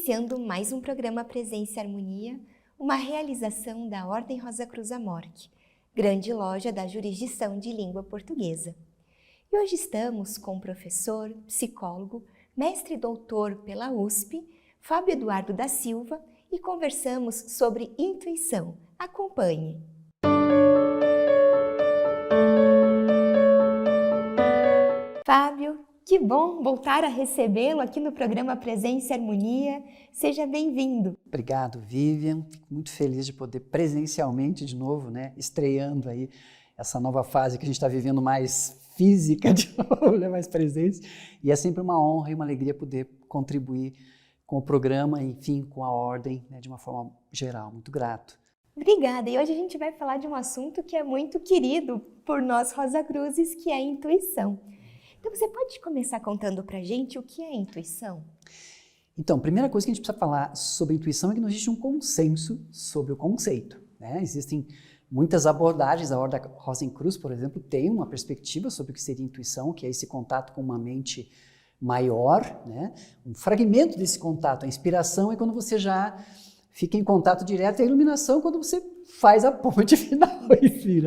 iniciando mais um programa Presença e Harmonia, uma realização da Ordem Rosa Cruz Amorque, grande loja da jurisdição de língua portuguesa. E hoje estamos com o professor, psicólogo, mestre e doutor pela USP, Fábio Eduardo da Silva, e conversamos sobre intuição. Acompanhe! Fábio, que bom voltar a recebê-lo aqui no programa Presença e Harmonia. Seja bem-vindo. Obrigado, Vivian. Fico muito feliz de poder presencialmente de novo, estreando aí essa nova fase que a gente está vivendo mais física de novo, mais presente. E é sempre uma honra e uma alegria poder contribuir com o programa, enfim, com a ordem, de uma forma geral. Muito grato. Obrigada. E hoje a gente vai falar de um assunto que é muito querido por nós Rosa Cruzes, que é a intuição. Então, você pode começar contando pra gente o que é intuição? Então, a primeira coisa que a gente precisa falar sobre intuição é que não existe um consenso sobre o conceito, Existem muitas abordagens. A Ordem Rosencruz, por exemplo, tem uma perspectiva sobre o que seria intuição, que é esse contato com uma mente maior, Um fragmento desse contato. A inspiração é quando você já fica em contato direto, e a iluminação é quando você faz a ponte final, enfim,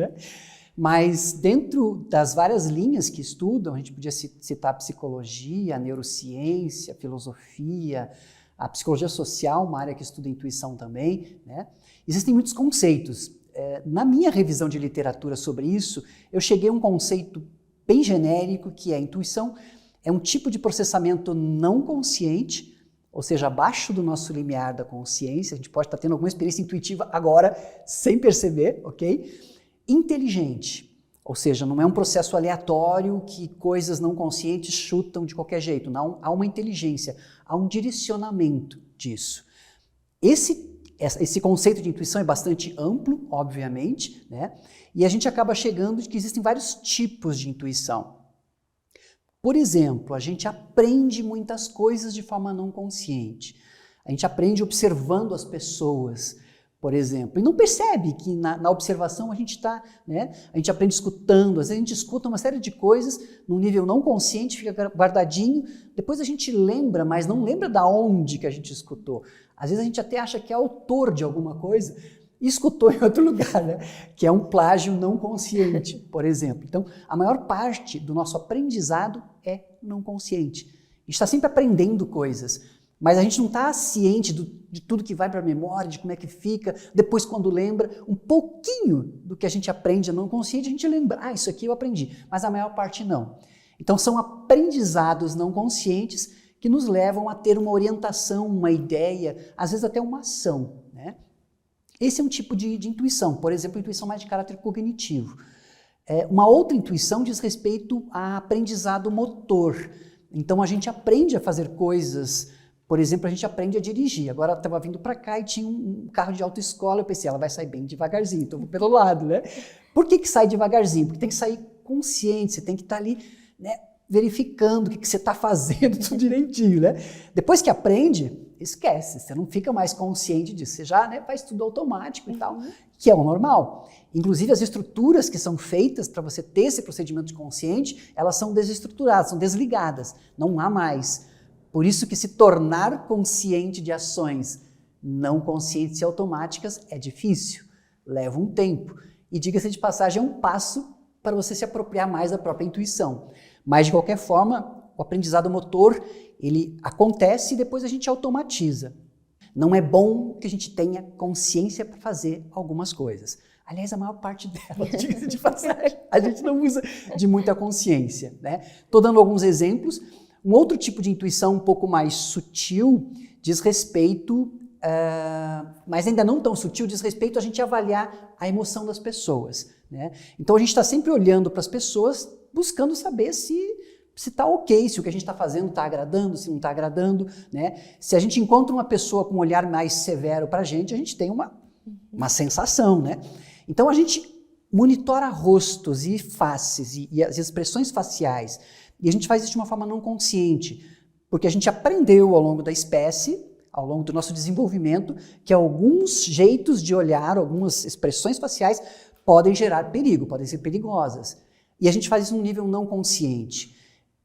Mas dentro das várias linhas que estudam, a gente podia citar a psicologia, a neurociência, a filosofia, a psicologia social, uma área que estuda intuição também, Existem muitos conceitos. Na minha revisão de literatura sobre isso, eu cheguei a um conceito bem genérico, que é a intuição é um tipo de processamento não consciente, ou seja, abaixo do nosso limiar da consciência. A gente pode estar tendo alguma experiência intuitiva agora, sem perceber, ok? Inteligente, ou seja, não é um processo aleatório que coisas não conscientes chutam de qualquer jeito, não, há uma inteligência, há um direcionamento disso. Esse conceito de intuição é bastante amplo, obviamente, E a gente acaba chegando de que existem vários tipos de intuição. Por exemplo, a gente aprende muitas coisas de forma não consciente. A gente aprende observando as pessoas, por exemplo, e não percebe que na observação a gente está, A gente aprende escutando. Às vezes a gente escuta uma série de coisas num nível não consciente, fica guardadinho, depois a gente lembra, mas não lembra da onde que a gente escutou. Às vezes a gente até acha que é autor de alguma coisa e escutou em outro lugar, Que é um plágio não consciente, por exemplo. Então, a maior parte do nosso aprendizado é não consciente. A gente está sempre aprendendo coisas, mas a gente não está ciente de tudo que vai para a memória, de como é que fica. Depois, quando lembra, um pouquinho do que a gente aprende não consciente, a gente lembra. Isso aqui eu aprendi, mas a maior parte não. Então, são aprendizados não conscientes que nos levam a ter uma orientação, uma ideia, às vezes até uma ação, Esse é um tipo de intuição, por exemplo, intuição mais de caráter cognitivo. Uma outra intuição diz respeito a aprendizado motor. Então, a gente aprende a fazer coisas. Por exemplo, a gente aprende a dirigir. Agora eu estava vindo para cá e tinha um carro de autoescola. Eu pensei, ela vai sair bem devagarzinho, então eu vou pelo lado, Por que sai devagarzinho? Porque tem que sair consciente, você tem que estar ali, verificando o que você está fazendo tudo direitinho, Depois que aprende, esquece, você não fica mais consciente disso, você já faz tudo automático e tal, que é o normal. Inclusive as estruturas que são feitas para você ter esse procedimento de consciente, elas são desestruturadas, são desligadas, não há mais. Por isso que se tornar consciente de ações não conscientes e automáticas é difícil, leva um tempo. E diga-se de passagem, é um passo para você se apropriar mais da própria intuição. Mas de qualquer forma, o aprendizado motor, ele acontece e depois a gente automatiza. Não é bom que a gente tenha consciência para fazer algumas coisas. Aliás, a maior parte delas, diga-se de passagem, a gente não usa de muita consciência, Estou dando alguns exemplos. Um outro tipo de intuição um pouco mais sutil diz respeito, mas ainda não tão sutil, diz respeito a gente avaliar a emoção das pessoas, Então a gente está sempre olhando para as pessoas, buscando saber se está ok, se o que a gente está fazendo está agradando, se não está agradando, Se a gente encontra uma pessoa com um olhar mais severo para a gente tem uma sensação, Então a gente monitora rostos e faces e as expressões faciais, e a gente faz isso de uma forma não consciente, porque a gente aprendeu ao longo da espécie, ao longo do nosso desenvolvimento, que alguns jeitos de olhar, algumas expressões faciais podem gerar perigo, podem ser perigosas. E a gente faz isso num nível não consciente.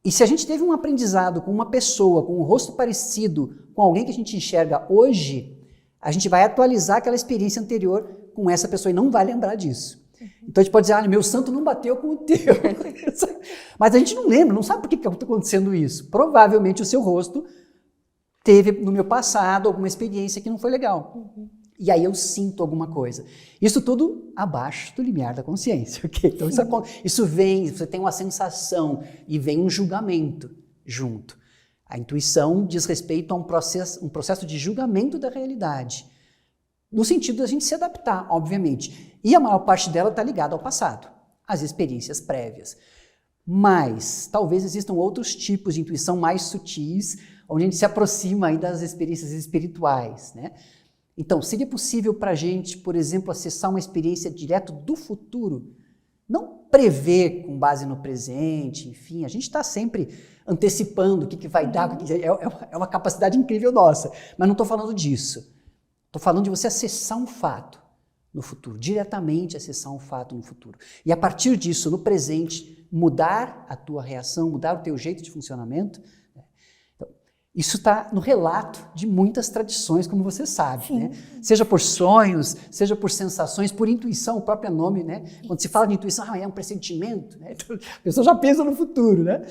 E se a gente teve um aprendizado com uma pessoa, com um rosto parecido com alguém que a gente enxerga hoje, a gente vai atualizar aquela experiência anterior com essa pessoa e não vai lembrar disso. Então a gente pode dizer, meu santo não bateu com o teu. Mas a gente não lembra, não sabe por que está acontecendo isso. Provavelmente o seu rosto teve no meu passado alguma experiência que não foi legal. E aí eu sinto alguma coisa. Isso tudo abaixo do limiar da consciência, ok? Então isso vem, você tem uma sensação e vem um julgamento junto. A intuição diz respeito a um processo de julgamento da realidade, no sentido da gente se adaptar, obviamente. E a maior parte dela está ligada ao passado, às experiências prévias. Mas talvez existam outros tipos de intuição mais sutis, onde a gente se aproxima aí das experiências espirituais, né? Então, seria possível para a gente, por exemplo, acessar uma experiência direto do futuro? Não prever com base no presente, enfim, a gente está sempre antecipando o que vai dar, é uma capacidade incrível nossa, mas não estou falando disso. Estou falando de você acessar um fato no futuro, diretamente acessar um fato no futuro. E a partir disso, no presente, mudar a tua reação, mudar o teu jeito de funcionamento. Isso está no relato de muitas tradições, como você sabe, né? Seja por sonhos, seja por sensações, por intuição, o próprio nome, né? Quando se fala de intuição, é um pressentimento, né? Então, a pessoa já pensa no futuro, né?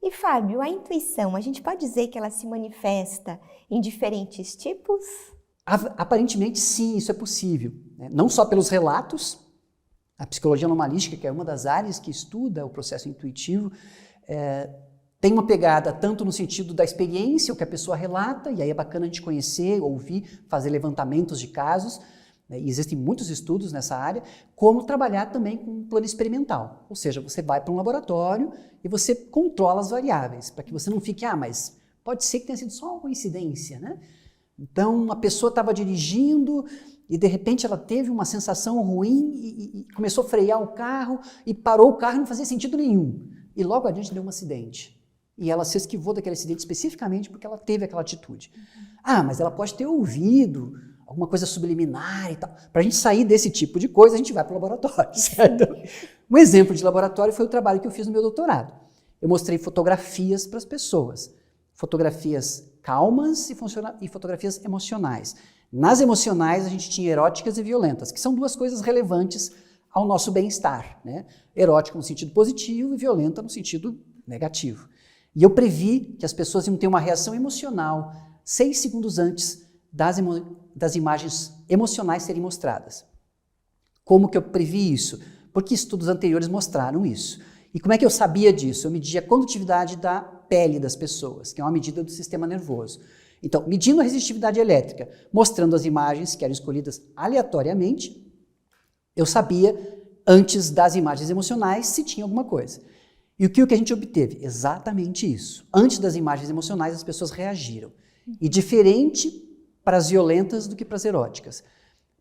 E Fábio, a intuição, a gente pode dizer que ela se manifesta em diferentes tipos? Aparentemente sim, isso é possível, né? Não só pelos relatos, a psicologia anomalística, que é uma das áreas que estuda o processo intuitivo, tem uma pegada tanto no sentido da experiência, o que a pessoa relata, e aí é bacana a gente conhecer, ouvir, fazer levantamentos de casos, né, e existem muitos estudos nessa área, como trabalhar também com um plano experimental. Ou seja, você vai para um laboratório e você controla as variáveis, para que você não fique, mas pode ser que tenha sido só uma coincidência, né? Então, uma pessoa estava dirigindo e de repente ela teve uma sensação ruim e começou a frear o carro e parou o carro e não fazia sentido nenhum. E logo adiante deu um acidente. E ela se esquivou daquele acidente especificamente porque ela teve aquela atitude. Mas ela pode ter ouvido alguma coisa subliminar e tal. Para a gente sair desse tipo de coisa, a gente vai para o laboratório, certo? Um exemplo de laboratório foi o trabalho que eu fiz no meu doutorado. Eu mostrei fotografias para as pessoas. Fotografias calmas e fotografias emocionais. Nas emocionais, a gente tinha eróticas e violentas, que são duas coisas relevantes ao nosso bem-estar, né? Erótica no sentido positivo e violenta no sentido negativo. E eu previ que as pessoas iam ter uma reação emocional 6 segundos antes das imagens emocionais serem mostradas. Como que eu previ isso? Porque estudos anteriores mostraram isso. E como é que eu sabia disso? Eu media a condutividade da pele das pessoas, que é uma medida do sistema nervoso. Então, medindo a resistividade elétrica, mostrando as imagens que eram escolhidas aleatoriamente, eu sabia, antes das imagens emocionais, se tinha alguma coisa. E o que a gente obteve? Exatamente isso. Antes das imagens emocionais, as pessoas reagiram. E diferente para as violentas do que para as eróticas.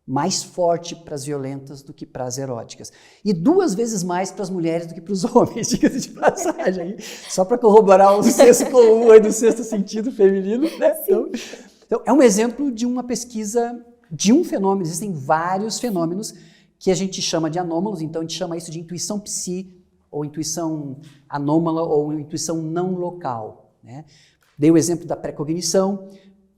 Mais forte para as violentas do que para as eróticas. E 2 vezes mais para as mulheres do que para os homens, diga-se de passagem. Só para corroborar o senso comum aí do sexto sentido feminino, né? Então, é um exemplo de uma pesquisa de um fenômeno. Existem vários fenômenos que a gente chama de anômalos, então a gente chama isso de intuição psi, ou intuição anômala, ou intuição não local, né? Dei o exemplo da pré-cognição,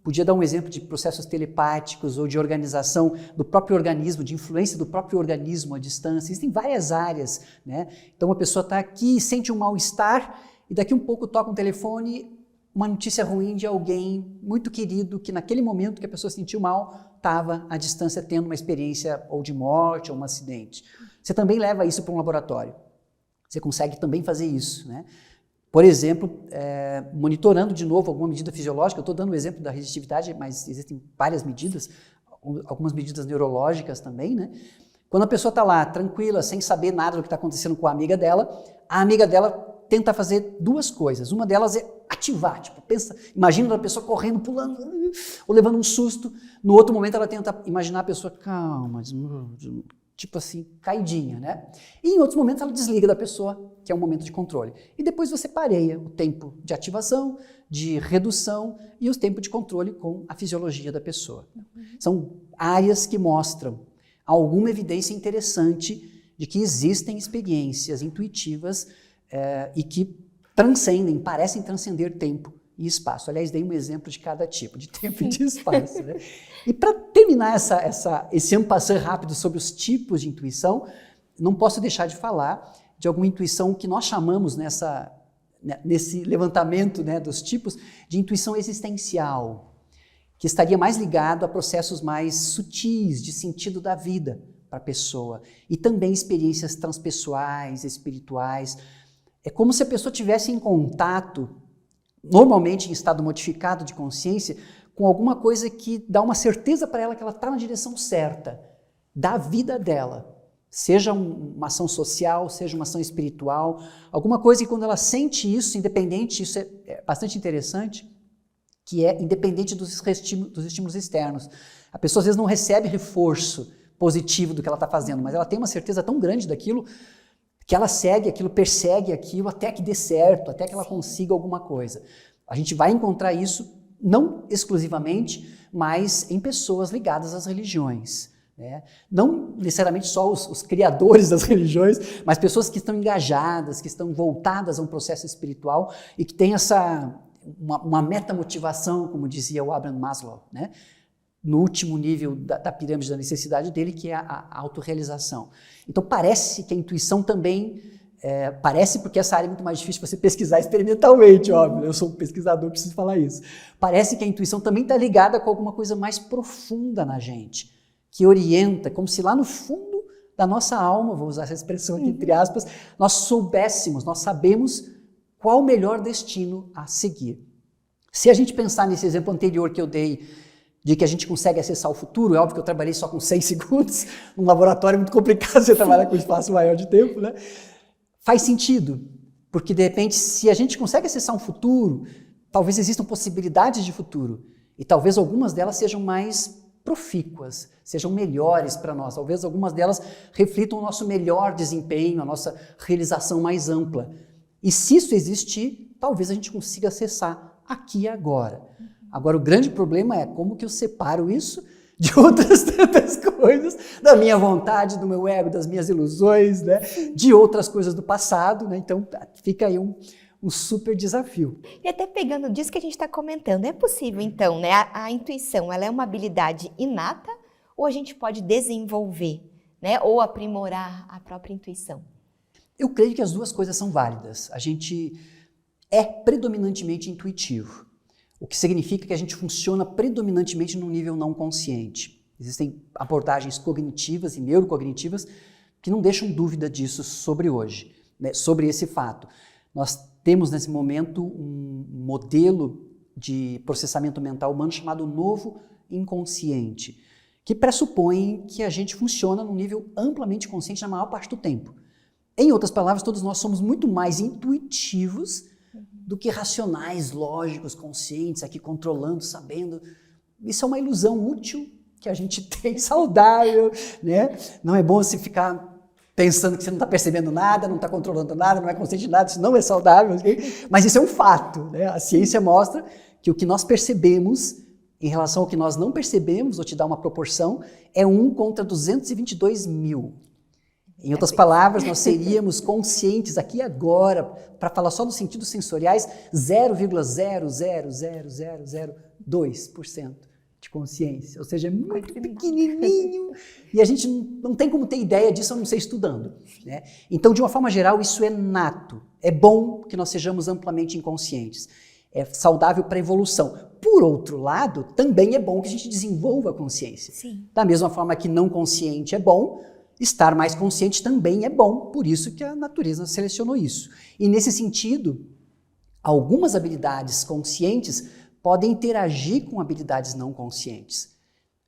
podia dar um exemplo de processos telepáticos ou de organização do próprio organismo, de influência do próprio organismo à distância. Existem várias áreas, né? Então uma pessoa está aqui, sente um mal-estar e daqui um pouco toca um telefone, uma notícia ruim de alguém muito querido que naquele momento que a pessoa sentiu mal, estava à distância tendo uma experiência ou de morte ou um acidente. Você também leva isso para um laboratório. Você consegue também fazer isso, né? Por exemplo, monitorando de novo alguma medida fisiológica, eu estou dando o exemplo da resistividade, mas existem várias medidas, algumas medidas neurológicas também, né? Quando a pessoa está lá, tranquila, sem saber nada do que está acontecendo com a amiga dela tenta fazer 2 coisas. Uma delas é ativar, tipo, imagina a pessoa correndo, pulando, ou levando um susto. No outro momento ela tenta imaginar a pessoa calma, tipo assim, caidinha, né? E em outros momentos ela desliga da pessoa, que é um momento de controle. E depois você pareia o tempo de ativação, de redução e o tempo de controle com a fisiologia da pessoa. São áreas que mostram alguma evidência interessante de que existem experiências intuitivas e que transcendem, parecem transcender tempo e espaço. Aliás, dei um exemplo de cada tipo, de tempo e de espaço. Né? E para terminar esse en passant rápido sobre os tipos de intuição, não posso deixar de falar de alguma intuição que nós chamamos nesse levantamento, né, dos tipos de intuição existencial, que estaria mais ligado a processos mais sutis de sentido da vida para a pessoa e também experiências transpessoais, espirituais. É como se a pessoa tivesse em contato, normalmente em estado modificado de consciência, com alguma coisa que dá uma certeza para ela que ela está na direção certa da vida dela. Seja uma ação social, seja uma ação espiritual, alguma coisa que quando ela sente isso, independente, isso é bastante interessante, que é independente dos estímulos externos. A pessoa às vezes não recebe reforço positivo do que ela está fazendo, mas ela tem uma certeza tão grande daquilo que ela segue aquilo, persegue aquilo até que dê certo, até que ela consiga alguma coisa. A gente vai encontrar isso não exclusivamente, mas em pessoas ligadas às religiões. Né? Não necessariamente só os criadores das religiões, mas pessoas que estão engajadas, que estão voltadas a um processo espiritual e que têm uma metamotivação, como dizia o Abraham Maslow, né? No último nível da pirâmide da necessidade dele, que é a autorrealização. Então parece que a intuição também, parece porque essa área é muito mais difícil de você pesquisar experimentalmente, óbvio, eu sou um pesquisador, preciso falar isso. Parece que a intuição também está ligada com alguma coisa mais profunda na gente, que orienta, como se lá no fundo da nossa alma, vou usar essa expressão aqui entre aspas, nós sabemos qual o melhor destino a seguir. Se a gente pensar nesse exemplo anterior que eu dei, de que a gente consegue acessar o futuro, é óbvio que eu trabalhei só com 6 segundos, num laboratório é muito complicado você trabalhar com espaço maior de tempo, né? Faz sentido, porque de repente, se a gente consegue acessar um futuro, talvez existam possibilidades de futuro, e talvez algumas delas sejam mais profícuas, sejam melhores para nós. Talvez algumas delas reflitam o nosso melhor desempenho, a nossa realização mais ampla. E se isso existir, talvez a gente consiga acessar aqui e agora. Agora, o grande problema é como que eu separo isso de outras tantas coisas, da minha vontade, do meu ego, das minhas ilusões, né? De outras coisas do passado. Né? Então, fica aí um super desafio. E até pegando disso que a gente está comentando, é possível então, né? A intuição, ela é uma habilidade inata ou a gente pode desenvolver, né? Ou aprimorar a própria intuição? Eu creio que as duas coisas são válidas. A gente é predominantemente intuitivo, o que significa que a gente funciona predominantemente num nível não consciente. Existem abordagens cognitivas e neurocognitivas que não deixam dúvida disso sobre hoje, né? Sobre esse fato. Nós temos nesse momento um modelo de processamento mental humano chamado novo inconsciente, que pressupõe que a gente funciona num nível amplamente consciente na maior parte do tempo. Em outras palavras, todos nós somos muito mais intuitivos do que racionais, lógicos, conscientes, aqui controlando, sabendo. Isso é uma ilusão útil que a gente tem, saudável, né? Não é bom se ficar pensando que você não está percebendo nada, não está controlando nada, não é consciente de nada, isso não é saudável, okay? Mas isso é um fato, né? A ciência mostra que o que nós percebemos em relação ao que nós não percebemos, vou te dar uma proporção, é 1 contra 222 mil. Em outras palavras, nós seríamos conscientes aqui agora, para falar só dos sentidos sensoriais, 0,00002% de consciência, ou seja, é muito pequenininho e a gente não tem como ter ideia disso a não ser estudando. Né? Então, de uma forma geral, isso é nato. É bom que nós sejamos amplamente inconscientes. É saudável para a evolução. Por outro lado, também é bom que a gente desenvolva a consciência. Sim. Da mesma forma que não consciente é bom, estar mais consciente também é bom. Por isso que a natureza selecionou isso. E nesse sentido, algumas habilidades conscientes podem interagir com habilidades não conscientes.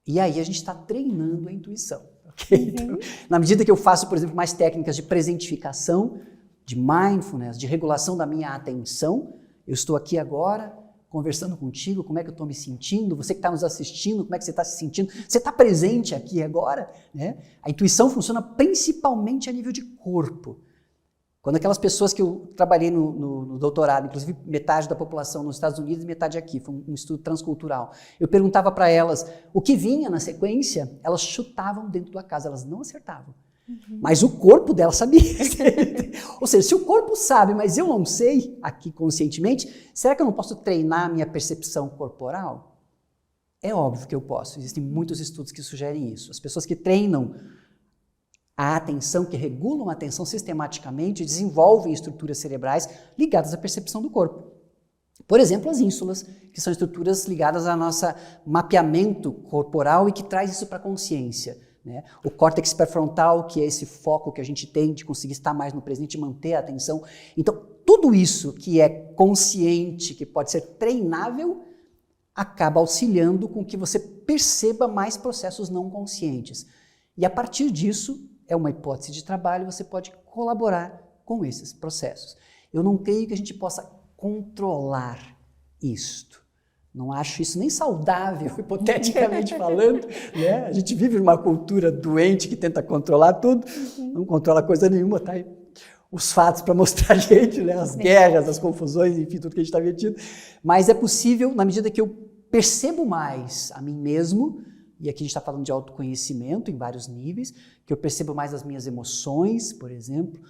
E aí a gente está treinando a intuição. Okay? Então, na medida que eu faço, por exemplo, mais técnicas de presentificação, de mindfulness, de regulação da minha atenção, eu estou aqui agora conversando contigo, como é que eu estou me sentindo, você que está nos assistindo, como é que você está se sentindo, você está presente aqui agora? Né? A intuição funciona principalmente a nível de corpo. Quando aquelas pessoas que eu trabalhei no doutorado, inclusive metade da população nos Estados Unidos e metade aqui, foi um estudo transcultural, eu perguntava para elas o que vinha na sequência, elas chutavam dentro da casa, elas não acertavam. Mas o corpo dela sabia. Ou seja, se o corpo sabe, mas eu não sei aqui conscientemente, será que eu não posso treinar a minha percepção corporal? É óbvio que eu posso. Existem muitos estudos que sugerem isso. As pessoas que treinam a atenção, que regulam a atenção sistematicamente, desenvolvem estruturas cerebrais ligadas à percepção do corpo. Por exemplo, as ínsulas, que são estruturas ligadas ao nosso mapeamento corporal e que traz isso para a consciência, né? O córtex pré-frontal, que é esse foco que a gente tem de conseguir estar mais no presente e manter a atenção. Então, tudo isso que é consciente, que pode ser treinável, acaba auxiliando com que você perceba mais processos não conscientes. E a partir disso, é uma hipótese de trabalho, você pode colaborar com esses processos. Eu não creio que a gente possa controlar isto. Não acho isso nem saudável, hipoteticamente falando, né? A gente vive numa cultura doente que tenta controlar tudo, não controla coisa nenhuma, tá aí os fatos para mostrar a gente, né? As guerras, as confusões, enfim, tudo que a gente está metido. Mas é possível, na medida que eu percebo mais a mim mesmo, e aqui a gente está falando de autoconhecimento em vários níveis, que eu percebo mais as minhas emoções, por exemplo.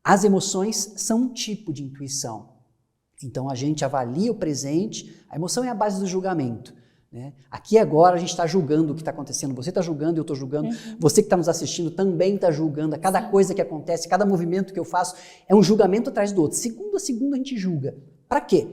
As emoções são um tipo de intuição. Então a gente avalia o presente, a emoção é a base do julgamento, né? Aqui agora a gente está julgando o que está acontecendo, você está julgando, eu estou julgando, você que está nos assistindo também está julgando, a cada coisa que acontece, cada movimento que eu faço é um julgamento atrás do outro. Segundo a segundo a gente julga. Para quê?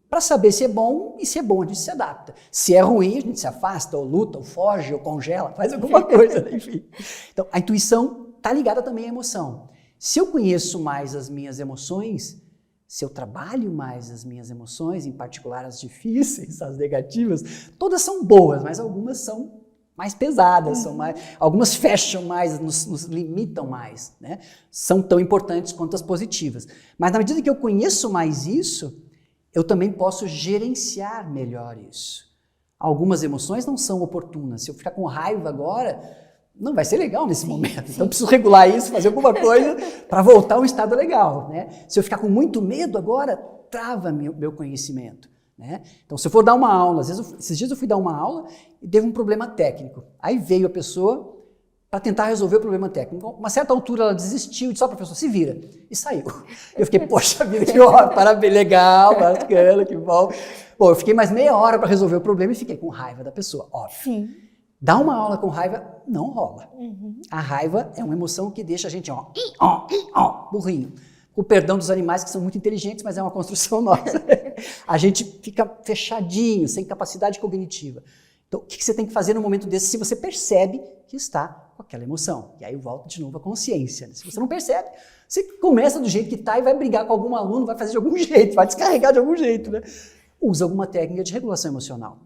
Para saber se é bom, e se é bom a gente se adapta. Se é ruim, a gente se afasta, ou luta, ou foge, ou congela, faz alguma coisa, né? Enfim. Então, a intuição está ligada também à emoção. Se eu conheço mais as minhas emoções, se eu trabalho mais as minhas emoções, em particular as difíceis, as negativas, todas são boas, mas algumas são mais pesadas, algumas fecham mais, nos limitam mais, né? São tão importantes quanto as positivas. Mas na medida que eu conheço mais isso, eu também posso gerenciar melhor isso. Algumas emoções não são oportunas. Se eu ficar com raiva agora, não vai ser legal nesse momento. Então eu preciso regular isso, fazer alguma coisa para voltar a um estado legal, né? Se eu ficar com muito medo agora, trava meu conhecimento, né? Então se eu for dar uma aula, esses dias eu fui dar uma aula e teve um problema técnico. Aí veio a pessoa para tentar resolver o problema técnico. Uma certa altura ela desistiu e disse, ó, professor, se vira. E saiu. Eu fiquei, poxa vida, que hora, parabéns, legal, bacana, que bom. Bom, eu fiquei mais meia hora para resolver o problema e fiquei com raiva da pessoa, óbvio. Sim. Dar uma aula com raiva não rola. A raiva é uma emoção que deixa a gente, burrinho. Com o perdão dos animais que são muito inteligentes, mas é uma construção nossa. A gente fica fechadinho, sem capacidade cognitiva. Então, o que você tem que fazer no momento desse se você percebe que está com aquela emoção? E aí volta de novo a consciência, né? Se você não percebe, você começa do jeito que está e vai brigar com algum aluno, vai fazer de algum jeito, vai descarregar de algum jeito, né? Usa alguma técnica de regulação emocional.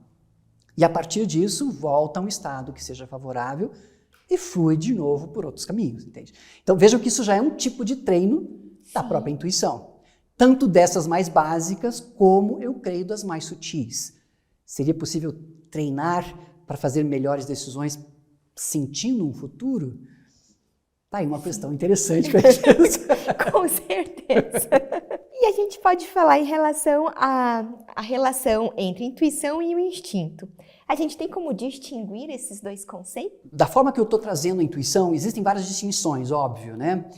E a partir disso, volta a um estado que seja favorável e flui de novo por outros caminhos, entende? Então vejam que isso já é um tipo de treino da própria intuição. Tanto dessas mais básicas, como eu creio das mais sutis. Seria possível treinar para fazer melhores decisões sentindo um futuro? Tá aí uma questão interessante para a gente pensar. Com certeza. E a gente pode falar em relação à relação entre intuição e o instinto. A gente tem como distinguir esses dois conceitos? Da forma que eu estou trazendo a intuição, existem várias distinções, óbvio, né?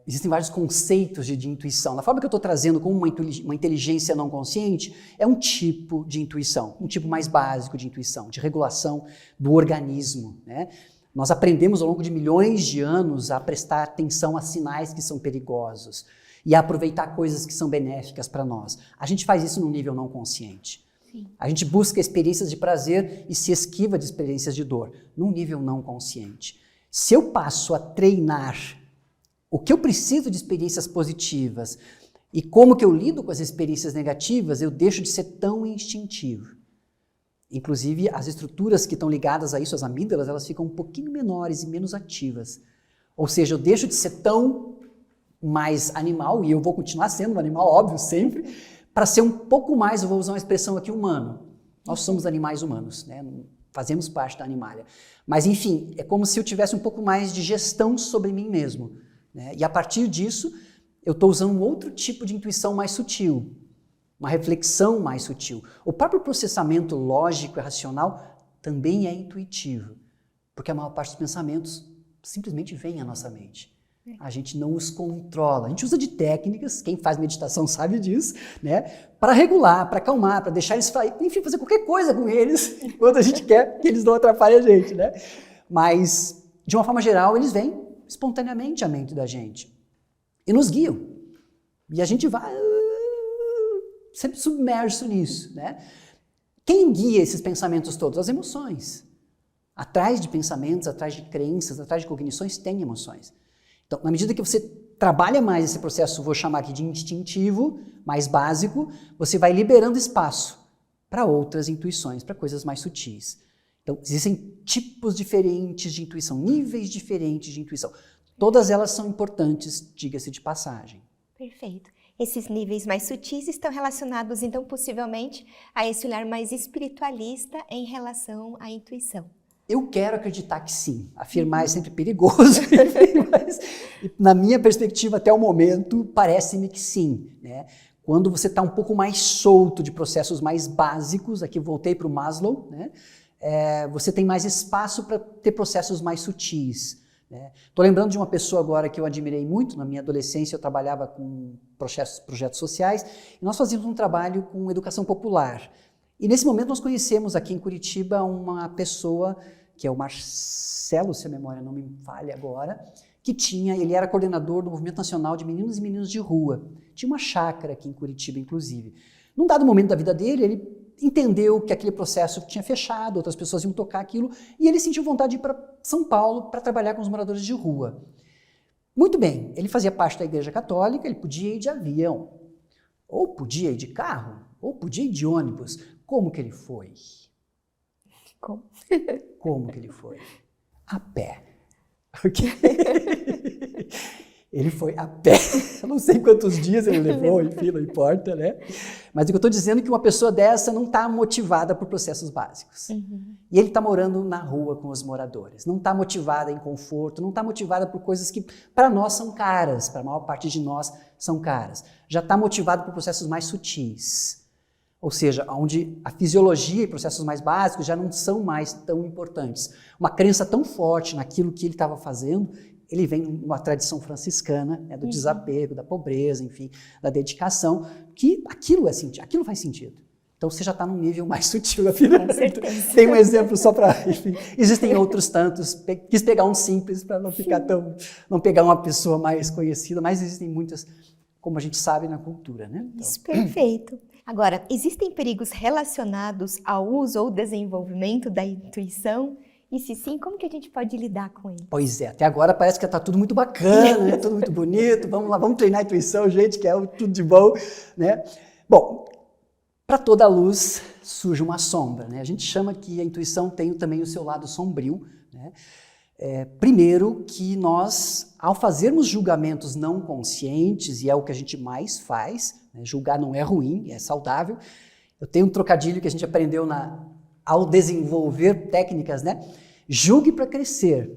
Existem vários conceitos de intuição. Da forma que eu estou trazendo como uma inteligência não consciente, é um tipo de intuição, um tipo mais básico de intuição, de regulação do organismo, né? Nós aprendemos ao longo de milhões de anos a prestar atenção a sinais que são perigosos e a aproveitar coisas que são benéficas para nós. A gente faz isso num nível não consciente. Sim. A gente busca experiências de prazer e se esquiva de experiências de dor, num nível não consciente. Se eu passo a treinar o que eu preciso de experiências positivas e como que eu lido com as experiências negativas, eu deixo de ser tão instintivo. Inclusive, as estruturas que estão ligadas a isso, as amígdalas, elas ficam um pouquinho menores e menos ativas. Ou seja, eu deixo de ser tão mais animal, e eu vou continuar sendo um animal, óbvio, sempre, para ser um pouco mais, eu vou usar uma expressão aqui, humano. Nós somos animais humanos, né? Fazemos parte da animalia. Mas, enfim, é como se eu tivesse um pouco mais de gestão sobre mim mesmo, né? E a partir disso, eu estou usando um outro tipo de intuição mais sutil, uma reflexão mais sutil. O próprio processamento lógico e racional também é intuitivo, porque a maior parte dos pensamentos simplesmente vêm à nossa mente. A gente não os controla. A gente usa de técnicas, quem faz meditação sabe disso, né? Para regular, para acalmar, para deixar eles, enfim, fazer qualquer coisa com eles, quando a gente quer que eles não atrapalhem a gente, né? Mas, de uma forma geral, eles vêm espontaneamente à mente da gente e nos guiam. E a gente vai sempre submerso nisso, né? Quem guia esses pensamentos todos? As emoções. Atrás de pensamentos, atrás de crenças, atrás de cognições, tem emoções. Então, na medida que você trabalha mais esse processo, vou chamar aqui de instintivo, mais básico, você vai liberando espaço para outras intuições, para coisas mais sutis. Então, existem tipos diferentes de intuição, níveis diferentes de intuição. Todas elas são importantes, diga-se de passagem. Perfeito. Esses níveis mais sutis estão relacionados, então, possivelmente, a esse olhar mais espiritualista em relação à intuição. Eu quero acreditar que sim. Afirmar é sempre perigoso, mas na minha perspectiva, até o momento, parece-me que sim, né? Quando você está um pouco mais solto de processos mais básicos, aqui voltei para o Maslow, né? Você tem mais espaço para ter processos mais sutis. Estou lembrando de uma pessoa agora que eu admirei muito. Na minha adolescência eu trabalhava com projetos sociais e nós fazíamos um trabalho com educação popular. E nesse momento nós conhecemos aqui em Curitiba uma pessoa, que é o Marcelo, se a memória não me falha agora, ele era coordenador do Movimento Nacional de Meninos e Meninas de Rua. Tinha uma chácara aqui em Curitiba, inclusive. Num dado momento da vida dele, ele entendeu que aquele processo tinha fechado, outras pessoas iam tocar aquilo, e ele sentiu vontade de ir para São Paulo para trabalhar com os moradores de rua. Muito bem, ele fazia parte da Igreja Católica, ele podia ir de avião, ou podia ir de carro, ou podia ir de ônibus. Como que ele foi? Como que ele foi? A pé. Ele foi a pé. Eu não sei quantos dias ele levou, enfim, não importa, né? Mas o que eu estou dizendo é que uma pessoa dessa não está motivada por processos básicos. Uhum. E ele está morando na rua com os moradores. Não está motivada em conforto, não está motivada por coisas que para nós são caras, para a maior parte de nós são caras. Já está motivado por processos mais sutis. Ou seja, onde a fisiologia e processos mais básicos já não são mais tão importantes. Uma crença tão forte naquilo que ele estava fazendo, ele vem de uma tradição franciscana, né, do desapego, da pobreza, enfim, da dedicação, que aquilo faz sentido. Então você já está num nível mais sutil da vida. Com certeza. Tem um exemplo só para... Existem outros tantos, quis pegar um simples para não pegar uma pessoa mais conhecida, mas existem muitas, como a gente sabe, na cultura, né? Então, isso, perfeito. Agora, existem perigos relacionados ao uso ou desenvolvimento da intuição? E se sim, como que a gente pode lidar com ele? Pois é, até agora parece que está tudo muito bacana, né? Tudo muito bonito, vamos lá, vamos treinar a intuição, gente, que é tudo de bom, né? Bom, para toda luz surge uma sombra, né? A gente chama que a intuição tem também o seu lado sombrio, né? Primeiro que nós, ao fazermos julgamentos não conscientes, e é o que a gente mais faz, né? Julgar não é ruim, é saudável. Eu tenho um trocadilho que a gente aprendeu ao desenvolver técnicas, né? Julgue para crescer,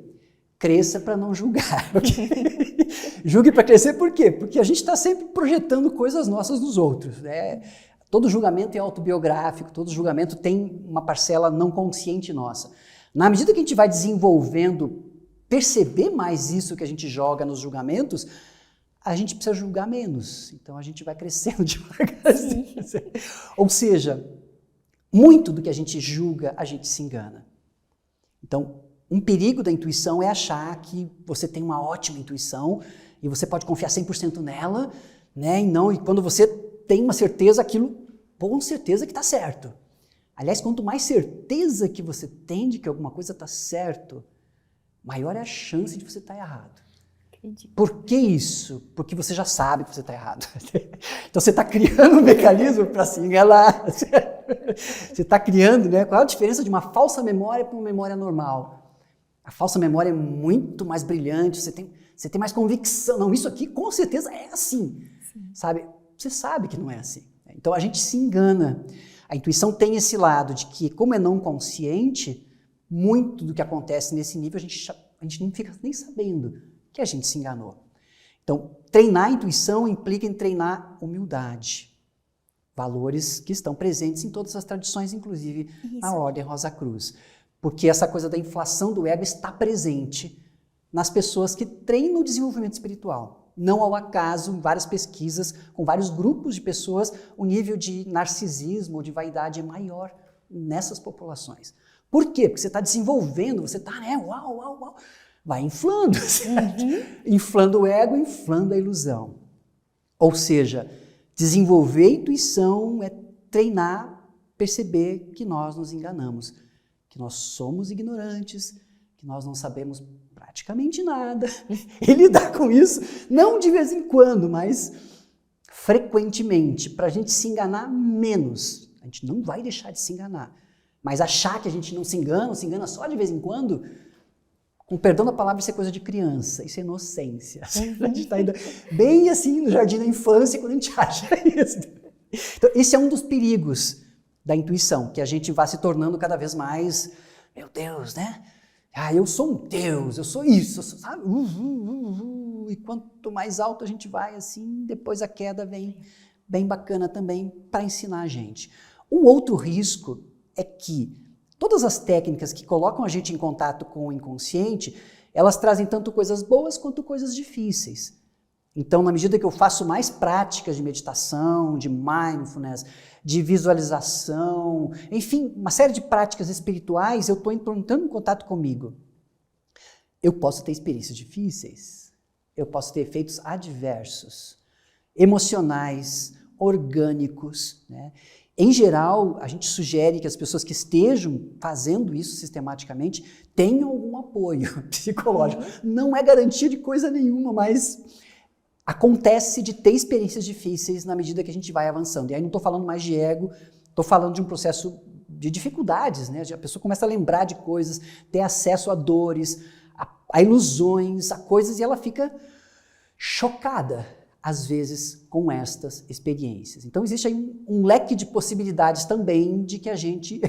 cresça para não julgar. Julgue para crescer por quê? Porque a gente está sempre projetando coisas nossas nos outros, né? Todo julgamento é autobiográfico, todo julgamento tem uma parcela não consciente nossa. Na medida que a gente vai desenvolvendo, perceber mais isso que a gente joga nos julgamentos, a gente precisa julgar menos. Então a gente vai crescendo devagarzinho. Ou seja, muito do que a gente julga, a gente se engana. Então, um perigo da intuição é achar que você tem uma ótima intuição e você pode confiar 100% nela, né? E quando você tem uma certeza, aquilo, com certeza que está certo. Aliás, quanto mais certeza que você tem de que alguma coisa está certo, maior é a chance de você estar errado. Entendi. Por que isso? Porque você já sabe que você está errado. Então você está criando um mecanismo para se enganar. Você está criando, né? Qual é a diferença de uma falsa memória para uma memória normal? A falsa memória é muito mais brilhante, você tem mais convicção. Não, isso aqui com certeza é assim. Sim. Sabe? Você sabe que não é assim. Então a gente se engana. A intuição tem esse lado de que, como é não consciente, muito do que acontece nesse nível a gente não fica nem sabendo que a gente se enganou. Então, treinar a intuição implica em treinar humildade. Valores que estão presentes em todas as tradições, inclusive na Ordem Rosa Cruz. Porque essa coisa da inflação do ego está presente nas pessoas que treinam o desenvolvimento espiritual. Não ao acaso, em várias pesquisas, com vários grupos de pessoas, o nível de narcisismo ou de vaidade é maior nessas populações. Por quê? Porque você está desenvolvendo, você está, né, uau, uau, uau, vai inflando, inflando o ego, inflando a ilusão. Ou seja, desenvolver a intuição é treinar, perceber que nós nos enganamos, que nós somos ignorantes, que nós não sabemos praticamente nada, e lidar com isso, não de vez em quando, mas frequentemente, para a gente se enganar menos. A gente não vai deixar de se enganar, mas achar que a gente não se engana só de vez em quando, com perdão da palavra, isso é coisa de criança, isso é inocência. A gente está ainda bem assim no jardim da infância quando a gente acha isso. Então, esse é um dos perigos da intuição, que a gente vai se tornando cada vez mais, meu Deus, né? Ah, eu sou um Deus, eu sou isso, eu sou, sabe? E quanto mais alto a gente vai, assim, depois a queda vem bem bacana também para ensinar a gente. Um outro risco é que todas as técnicas que colocam a gente em contato com o inconsciente, elas trazem tanto coisas boas quanto coisas difíceis. Então, na medida que eu faço mais práticas de meditação, de mindfulness, de visualização, enfim, uma série de práticas espirituais, eu estou entrando em contato comigo. Eu posso ter experiências difíceis, eu posso ter efeitos adversos, emocionais, orgânicos, né? Em geral, a gente sugere que as pessoas que estejam fazendo isso sistematicamente tenham algum apoio psicológico. Não é garantia de coisa nenhuma, mas acontece de ter experiências difíceis na medida que a gente vai avançando. E aí não estou falando mais de ego, estou falando de um processo de dificuldades, né? A pessoa começa a lembrar de coisas, ter acesso a dores, a ilusões, a coisas, e ela fica chocada, às vezes, com estas experiências. Então existe aí um leque de possibilidades também de que a gente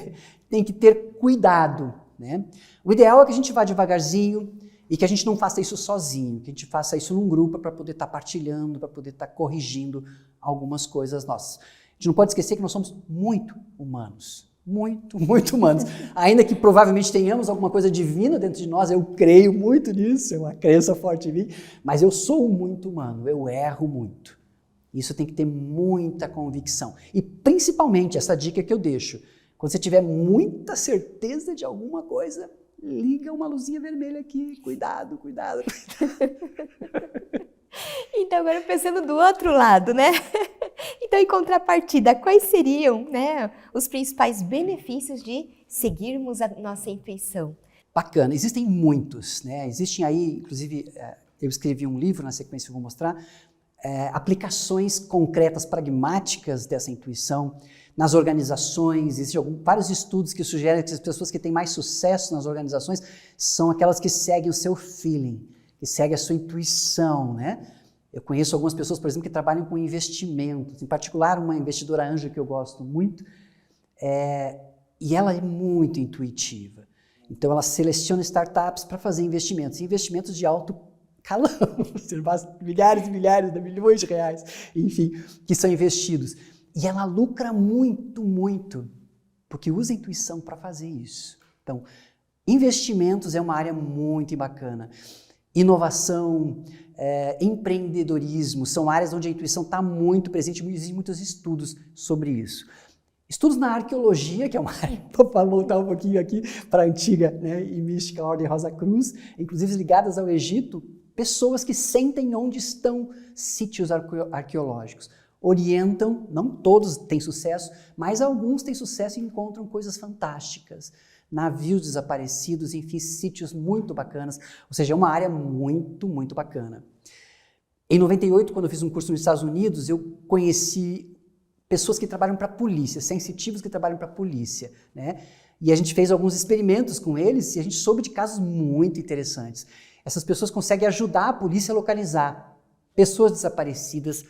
tem que ter cuidado, né? O ideal é que a gente vá devagarzinho, e que a gente não faça isso sozinho, que a gente faça isso num grupo para poder estar partilhando, para poder estar corrigindo algumas coisas nossas. A gente não pode esquecer que nós somos muito humanos, muito, muito humanos. Ainda que provavelmente tenhamos alguma coisa divina dentro de nós, eu creio muito nisso, é uma crença forte em mim, mas eu sou muito humano, eu erro muito. Isso tem que ter muita convicção. E principalmente, essa dica que eu deixo, quando você tiver muita certeza de alguma coisa, liga uma luzinha vermelha aqui, cuidado, cuidado. Então, agora pensando do outro lado, né? Então, em contrapartida, quais seriam, né, os principais benefícios de seguirmos a nossa intuição? Bacana, existem muitos, né? Existem aí, inclusive, eu escrevi um livro, na sequência eu vou mostrar, aplicações concretas, pragmáticas dessa intuição nas organizações. Existem vários estudos que sugerem que as pessoas que têm mais sucesso nas organizações são aquelas que seguem o seu feeling, que seguem a sua intuição, né? Eu conheço algumas pessoas, por exemplo, que trabalham com investimentos, em particular uma investidora anjo que eu gosto muito, e ela é muito intuitiva. Então ela seleciona startups para fazer investimentos, investimentos de alto calão, milhares e milhares, milhões de reais, enfim, que são investidos. E ela lucra muito, muito, porque usa a intuição para fazer isso. Então, investimentos é uma área muito bacana. Inovação, empreendedorismo, são áreas onde a intuição está muito presente, existem muitos estudos sobre isso. Estudos na arqueologia, que é uma área, para voltar um pouquinho aqui para a antiga, né, e mística Ordem Rosa Cruz, inclusive ligadas ao Egito, pessoas que sentem onde estão sítios arqueológicos. Orientam, não todos têm sucesso, mas alguns têm sucesso e encontram coisas fantásticas. Navios desaparecidos, enfim, sítios muito bacanas. Ou seja, é uma área muito, muito bacana. Em 98, quando eu fiz um curso nos Estados Unidos, eu conheci pessoas que trabalham para a polícia, sensitivos que trabalham para a polícia, né? E a gente fez alguns experimentos com eles e a gente soube de casos muito interessantes. Essas pessoas conseguem ajudar a polícia a localizar pessoas desaparecidas,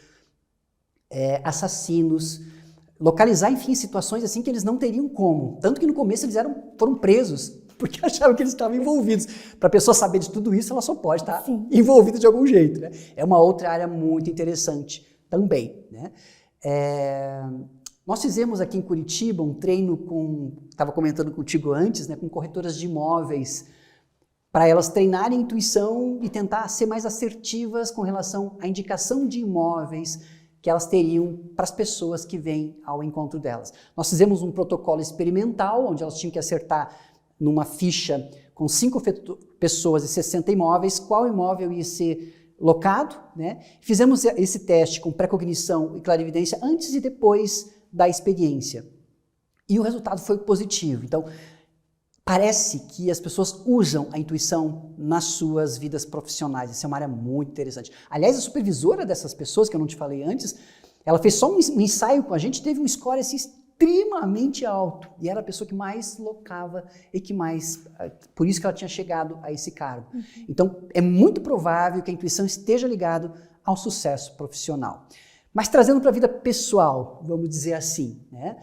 assassinos, localizar, enfim, situações assim que eles não teriam como. Tanto que no começo eles foram presos, porque achavam que eles estavam envolvidos. Para a pessoa saber de tudo isso, ela só pode estar envolvida de algum jeito, né? É uma outra área muito interessante também, né? Nós fizemos aqui em Curitiba um treino estava comentando contigo antes, né, com corretoras de imóveis para elas treinarem a intuição e tentar ser mais assertivas com relação à indicação de imóveis que elas teriam para as pessoas que vêm ao encontro delas. Nós fizemos um protocolo experimental, onde elas tinham que acertar numa ficha com 5 pessoas e 60 imóveis, qual imóvel ia ser locado, né? Fizemos esse teste com pré-cognição e clarividência antes e depois da experiência. E o resultado foi positivo. Então, parece que as pessoas usam a intuição nas suas vidas profissionais. Essa é uma área muito interessante. Aliás, a supervisora dessas pessoas, que eu não te falei antes, ela fez só um ensaio com a gente, teve um score assim, extremamente alto. E era a pessoa que mais locava e que mais... Por isso que ela tinha chegado a esse cargo. Então, é muito provável que a intuição esteja ligada ao sucesso profissional. Mas trazendo para a vida pessoal, vamos dizer assim, né?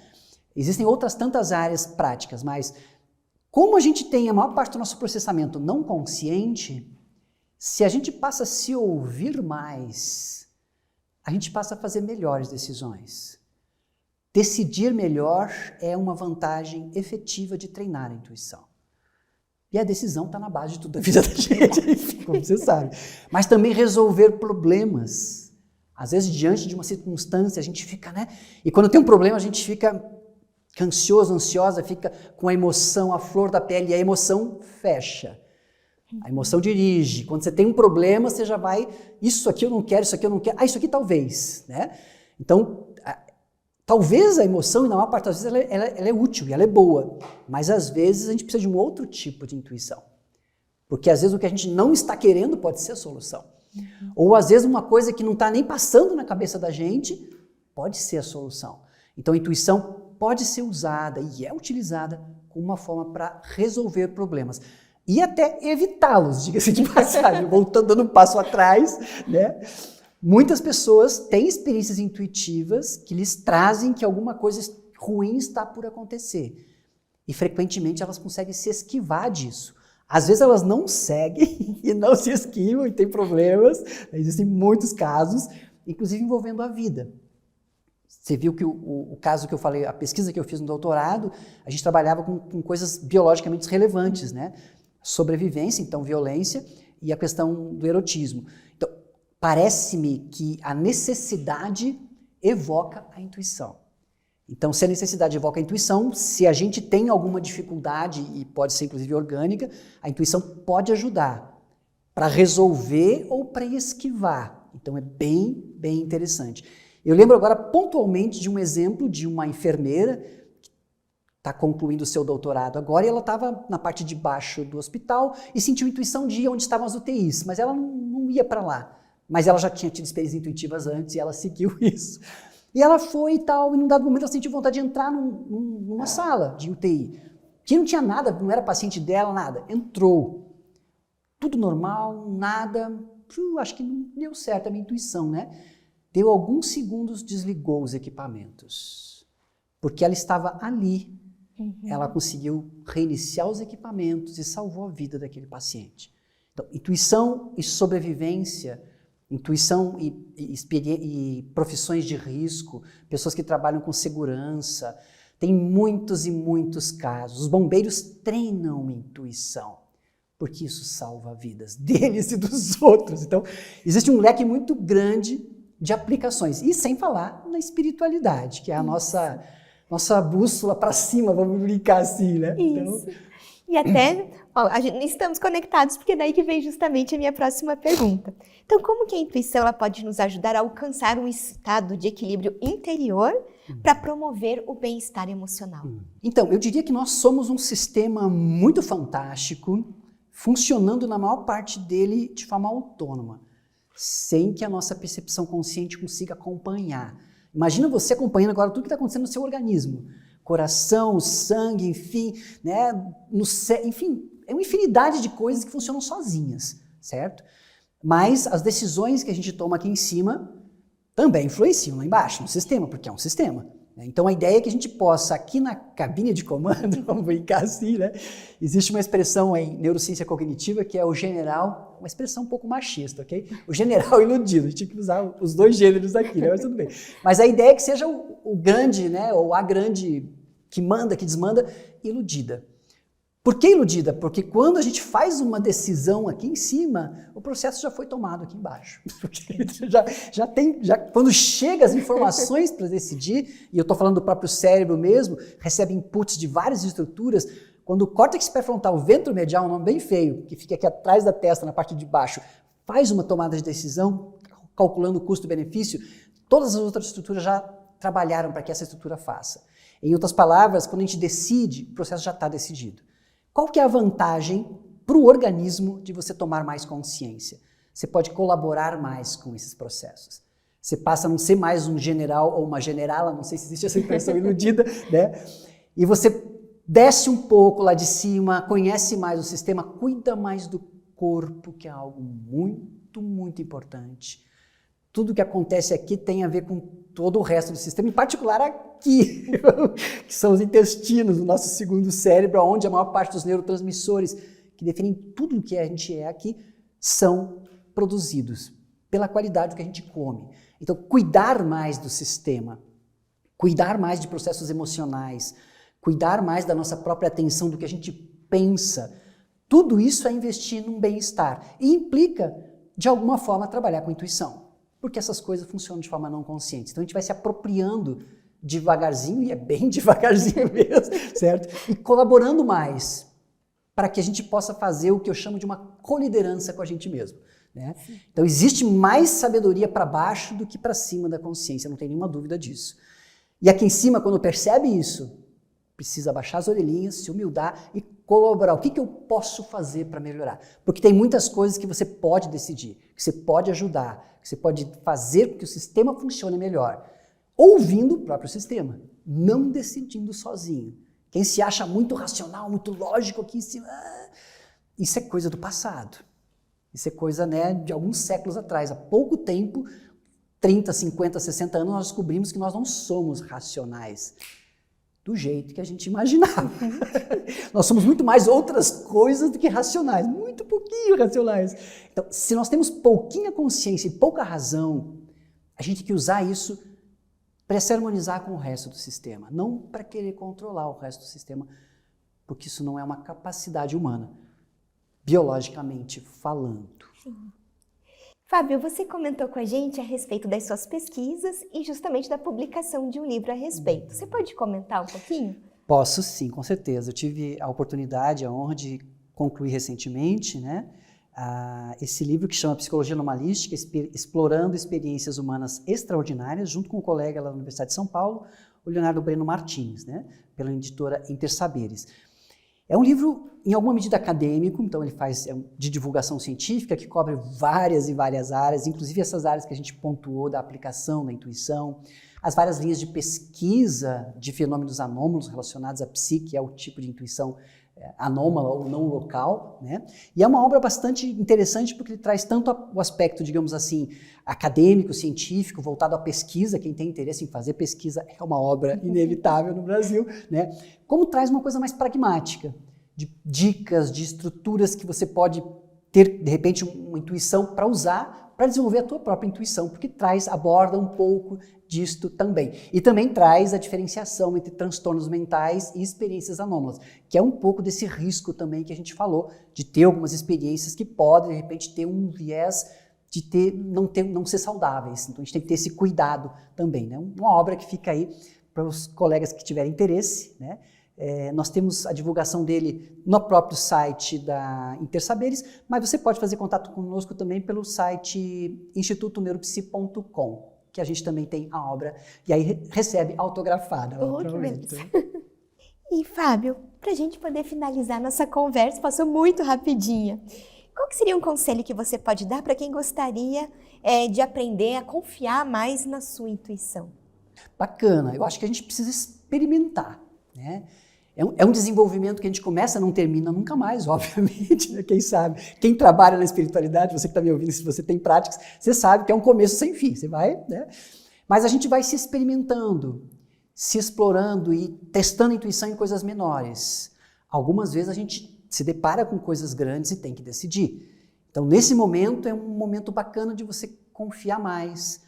Existem outras tantas áreas práticas, mas como a gente tem a maior parte do nosso processamento não consciente, se a gente passa a se ouvir mais, a gente passa a fazer melhores decisões. Decidir melhor é uma vantagem efetiva de treinar a intuição. E a decisão está na base de tudo da vida da gente, enfim, como você sabe. Mas também resolver problemas. Às vezes, diante de uma circunstância, a gente fica, né? E quando tem um problema, a gente fica ansioso, ansiosa, fica com a emoção, a flor da pele, e a emoção fecha. A emoção dirige. Quando você tem um problema, você já vai, isso aqui eu não quero, isso aqui eu não quero, isso aqui talvez, né? Então, talvez a emoção, e na maior parte das vezes, ela é útil e ela é boa, mas às vezes a gente precisa de um outro tipo de intuição. Porque às vezes o que a gente não está querendo pode ser a solução. Ou às vezes uma coisa que não está nem passando na cabeça da gente pode ser a solução. Então a intuição pode ser usada e é utilizada como uma forma para resolver problemas. E até evitá-los, diga-se de passagem, voltando, dando um passo atrás, né? Muitas pessoas têm experiências intuitivas que lhes trazem que alguma coisa ruim está por acontecer. E frequentemente elas conseguem se esquivar disso. Às vezes elas não seguem e não se esquivam e tem problemas. Existem muitos casos, inclusive envolvendo a vida. Você viu que o caso que eu falei, a pesquisa que eu fiz no doutorado, a gente trabalhava com coisas biologicamente relevantes, né? Sobrevivência, então violência, e a questão do erotismo. Então, parece-me que a necessidade evoca a intuição. Então, se a necessidade evoca a intuição, se a gente tem alguma dificuldade, e pode ser inclusive orgânica, a intuição pode ajudar para resolver ou para esquivar. Então, é bem, bem interessante. Eu lembro agora pontualmente de um exemplo de uma enfermeira que está concluindo o seu doutorado agora, e ela estava na parte de baixo do hospital e sentiu intuição de ir onde estavam as UTIs, mas ela não ia para lá. Mas ela já tinha tido experiências intuitivas antes e ela seguiu isso. E ela foi e tal, e num dado momento ela sentiu vontade de entrar numa sala de UTI, que não tinha nada, não era paciente dela, nada. Entrou. Tudo normal, nada. Acho que não deu certo a minha intuição, né? Deu alguns segundos, desligou os equipamentos. Porque ela estava ali. Ela conseguiu reiniciar os equipamentos e salvou a vida daquele paciente. Então, intuição e sobrevivência, intuição e profissões de risco, pessoas que trabalham com segurança, tem muitos e muitos casos. Os bombeiros treinam intuição, porque isso salva vidas deles e dos outros. Então, existe um leque muito grande de aplicações. E sem falar na espiritualidade, que é a nossa bússola para cima, vamos brincar assim, né? Isso. Então... E até, estamos conectados, porque daí que vem justamente a minha próxima pergunta. Então, como que a intuição ela pode nos ajudar a alcançar um estado de equilíbrio interior para promover o bem-estar emocional? Então, eu diria que nós somos um sistema muito fantástico, funcionando na maior parte dele de forma autônoma, sem que a nossa percepção consciente consiga acompanhar. Imagina você acompanhando agora tudo que está acontecendo no seu organismo. Coração, sangue, enfim, né? Enfim, é uma infinidade de coisas que funcionam sozinhas, certo? Mas as decisões que a gente toma aqui em cima também influenciam lá embaixo, no sistema, porque é um sistema. Né? Então a ideia é que a gente possa, aqui na cabine de comando, vamos brincar assim, né? Existe uma expressão em neurociência cognitiva que é o general, uma expressão um pouco machista, ok? O general iludido, a gente tinha que usar os dois gêneros aqui, né? Mas tudo bem. Mas a ideia é que seja o grande, né? Ou a grande que manda, que desmanda, iludida. Por que iludida? Porque quando a gente faz uma decisão aqui em cima, o processo já foi tomado aqui embaixo. Quando chega as informações para decidir, e eu estou falando do próprio cérebro mesmo, recebe inputs de várias estruturas, quando o córtex pré-frontal, o ventromedial, um nome bem feio, que fica aqui atrás da testa, na parte de baixo, faz uma tomada de decisão, calculando o custo-benefício, todas as outras estruturas já trabalharam para que essa estrutura faça. Em outras palavras, quando a gente decide, o processo já está decidido. Qual que é a vantagem para o organismo de você tomar mais consciência? Você pode colaborar mais com esses processos. Você passa a não ser mais um general ou uma generala, não sei se existe essa impressão iludida, né? E você desce um pouco lá de cima, conhece mais o sistema, cuida mais do corpo, que é algo muito, muito importante. Tudo que acontece aqui tem a ver com todo o resto do sistema, em particular aqui, que são os intestinos, o nosso segundo cérebro, onde a maior parte dos neurotransmissores que definem tudo o que a gente é aqui são produzidos pela qualidade do que a gente come. Então, cuidar mais do sistema, cuidar mais de processos emocionais, cuidar mais da nossa própria atenção, do que a gente pensa, tudo isso é investir num bem-estar e implica, de alguma forma, trabalhar com intuição. Porque essas coisas funcionam de forma não consciente. Então a gente vai se apropriando devagarzinho, e é bem devagarzinho mesmo, certo? E colaborando mais para que a gente possa fazer o que eu chamo de uma coliderança com a gente mesmo, né? Então existe mais sabedoria para baixo do que para cima da consciência, não tem nenhuma dúvida disso. E aqui em cima, quando percebe isso, precisa baixar as orelhinhas, se humildar e colaborar. O que eu posso fazer para melhorar? Porque tem muitas coisas que você pode decidir, que você pode ajudar, que você pode fazer com que o sistema funcione melhor, ouvindo o próprio sistema, não decidindo sozinho. Quem se acha muito racional, muito lógico aqui em cima, isso é coisa do passado. Isso é coisa, né, de alguns séculos atrás. Há pouco tempo, 30, 50, 60 anos, nós descobrimos que nós não somos racionais do jeito que a gente imaginava. Nós somos muito mais outras coisas do que racionais, muito pouquinho racionais. Então, se nós temos pouquinha consciência e pouca razão, a gente tem que usar isso para se harmonizar com o resto do sistema, não para querer controlar o resto do sistema, porque isso não é uma capacidade humana, biologicamente falando. Sim. Fábio, você comentou com a gente a respeito das suas pesquisas e justamente da publicação de um livro a respeito. Você pode comentar um pouquinho? Posso sim, com certeza. Eu tive a oportunidade, a honra de concluir recentemente, né, esse livro que chama Psicologia Anomalística, Explorando Experiências Humanas Extraordinárias, junto com um colega lá da Universidade de São Paulo, o Leonardo Breno Martins, né, pela editora Intersaberes. É um livro, em alguma medida, acadêmico, então ele faz de divulgação científica, que cobre várias e várias áreas, inclusive essas áreas que a gente pontuou da aplicação da intuição, as várias linhas de pesquisa de fenômenos anômalos relacionados à psique, que é o tipo de intuição anômala ou não local, né? E é uma obra bastante interessante porque ele traz tanto o aspecto, digamos assim, acadêmico, científico, voltado à pesquisa. Quem tem interesse em fazer pesquisa é uma obra inevitável no Brasil, né? Como traz uma coisa mais pragmática, de dicas, de estruturas que você pode ter, de repente, uma intuição para usar para desenvolver a tua própria intuição, porque aborda um pouco disto também. E também traz a diferenciação entre transtornos mentais e experiências anômalas, que é um pouco desse risco também que a gente falou, de ter algumas experiências que podem, de repente, ter um viés de não ser saudáveis. Então a gente tem que ter esse cuidado também, né? Uma obra que fica aí para os colegas que tiverem interesse, né? Nós temos a divulgação dele no próprio site da Intersaberes, mas você pode fazer contato conosco também pelo site institutoneuropsi.com, que a gente também tem a obra, e aí recebe autografada. E Fábio, para a gente poder finalizar nossa conversa, passou muito rapidinha. Qual que seria um conselho que você pode dar para quem gostaria de aprender a confiar mais na sua intuição? Bacana, eu acho que a gente precisa experimentar, né? É um desenvolvimento que a gente começa, não termina nunca mais, obviamente, né? Quem sabe? Quem trabalha na espiritualidade, você que está me ouvindo, se você tem práticas, você sabe que é um começo sem fim, você vai, né? Mas a gente vai se experimentando, se explorando e testando a intuição em coisas menores. Algumas vezes a gente se depara com coisas grandes e tem que decidir. Então, nesse momento, é um momento bacana de você confiar mais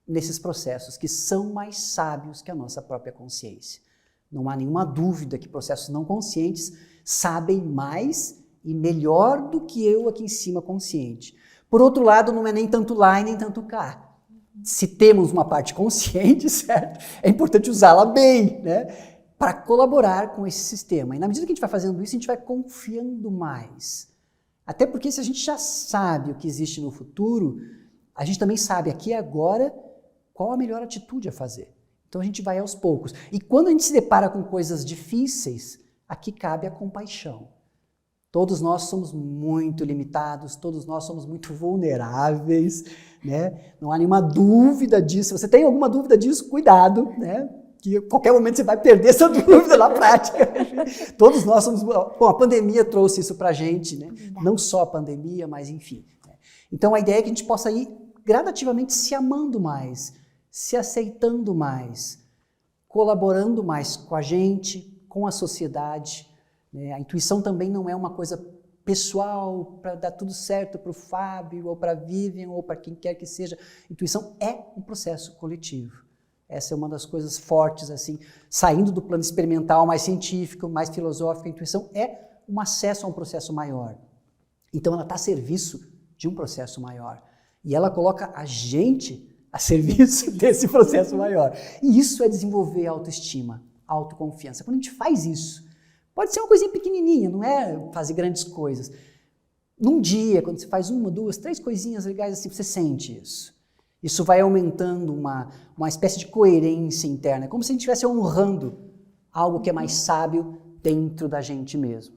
nesses processos, que são mais sábios que a nossa própria consciência. Não há nenhuma dúvida que processos não conscientes sabem mais e melhor do que eu aqui em cima consciente. Por outro lado, não é nem tanto lá e nem tanto cá. Se temos uma parte consciente, certo? É importante usá-la bem, né? Para colaborar com esse sistema. E na medida que a gente vai fazendo isso, a gente vai confiando mais. Até porque se a gente já sabe o que existe no futuro, a gente também sabe aqui e agora qual a melhor atitude a fazer. Então a gente vai aos poucos. E quando a gente se depara com coisas difíceis, aqui cabe a compaixão. Todos nós somos muito limitados, todos nós somos muito vulneráveis, né? Não há nenhuma dúvida disso. Se você tem alguma dúvida disso, cuidado, né? Que a qualquer momento você vai perder essa dúvida na prática. Todos nós somos... Bom, a pandemia trouxe isso pra gente, né? Não só a pandemia, mas enfim. Então a ideia é que a gente possa ir gradativamente se amando mais, se aceitando mais, colaborando mais com a gente, com a sociedade. A intuição também não é uma coisa pessoal para dar tudo certo para o Fábio, ou para a Vivian, ou para quem quer que seja. Intuição é um processo coletivo. Essa é uma das coisas fortes, assim, saindo do plano experimental mais científico, mais filosófico. A intuição é um acesso a um processo maior. Então ela está a serviço de um processo maior. E ela coloca a gente a serviço desse processo maior. E isso é desenvolver autoestima, autoconfiança. Quando a gente faz isso, pode ser uma coisinha pequenininha, não é fazer grandes coisas. Num dia, quando você faz uma, duas, três coisinhas legais assim, você sente isso. Isso vai aumentando uma espécie de coerência interna. É como se a gente estivesse honrando algo que é mais sábio dentro da gente mesmo.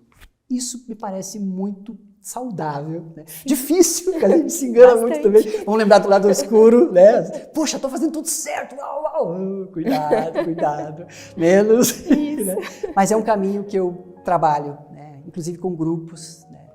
Isso me parece muito saudável, né? Difícil, porque a gente se engana muito também. Vamos lembrar do lado escuro, né? Poxa, estou fazendo tudo certo, uau, uau. Cuidado, menos. Isso. Né? Mas é um caminho que eu trabalho, né? Inclusive com grupos, né?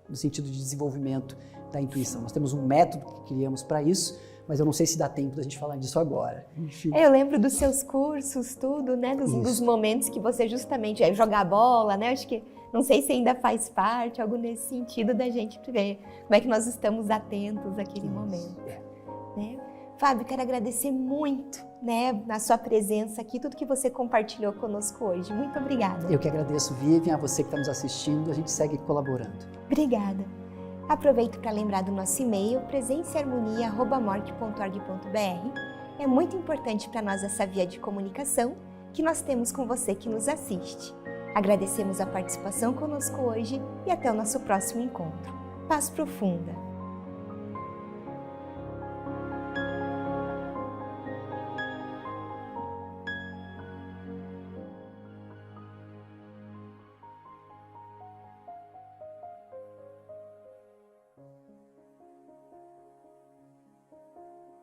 No sentido de desenvolvimento da intuição. Nós temos um método que criamos para isso, mas eu não sei se dá tempo da gente falar disso agora. Enfim. Eu lembro dos seus cursos, tudo, né? Dos momentos que você justamente jogar bola, né? Acho que, não sei se ainda faz parte, algo nesse sentido da gente ver como é que nós estamos atentos àquele momento. Né? Fábio, quero agradecer muito, né, a sua presença aqui, tudo que você compartilhou conosco hoje. Muito obrigada. Eu que agradeço, Vivian, a você que está nos assistindo, a gente segue colaborando. Obrigada. Aproveito para lembrar do nosso e-mail, presenceharmonia@morc.org.br. É muito importante para nós essa via de comunicação que nós temos com você que nos assiste. Agradecemos a participação conosco hoje e até o nosso próximo encontro. Paz profunda!